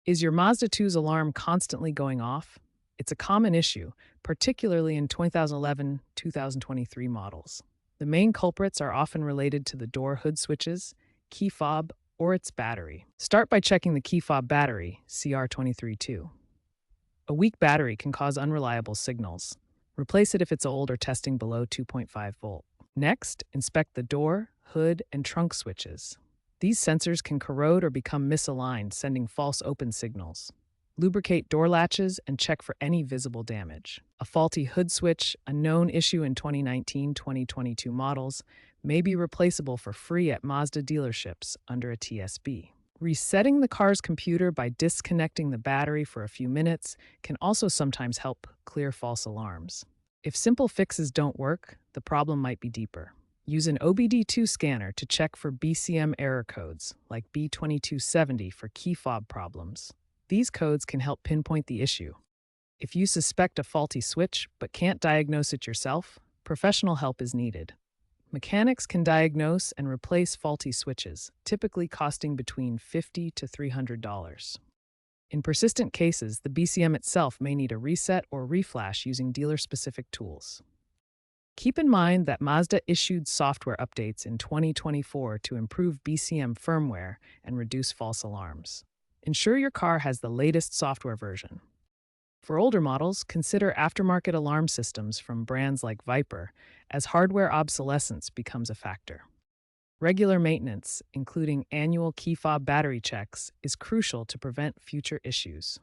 Is your Mazda 2's alarm constantly going off? It's a common issue, particularly in 2011 2023 models. The main culprits are often related to the door hood switches, key fob, or its battery. Start by checking the key fob battery, CR232. A weak battery can cause unreliable signals. Replace it if it's old or testing below 2.5 volt. Next, inspect the door, hood, and trunk switches. These sensors can corrode or become misaligned, sending false open signals. Lubricate door latches and check for any visible damage. A faulty hood switch, a known issue in 2019-2022 models, may be replaceable for free at Mazda dealerships under a TSB. Resetting the car's computer by disconnecting the battery for a few minutes can also sometimes help clear false alarms. If simple fixes don't work, the problem might be deeper. Use an OBD2 scanner to check for BCM error codes, like B2270 for key fob problems. These codes can help pinpoint the issue. If you suspect a faulty switch but can't diagnose it yourself, professional help is needed. Mechanics can diagnose and replace faulty switches, typically costing between $50 to $300. In persistent cases, the BCM itself may need a reset or reflash using dealer-specific tools. Keep in mind that Mazda issued software updates in 2024 to improve BCM firmware and reduce false alarms. Ensure your car has the latest software version. For older models, consider aftermarket alarm systems from brands like Viper, as hardware obsolescence becomes a factor. Regular maintenance, including annual key fob battery checks, is crucial to prevent future issues.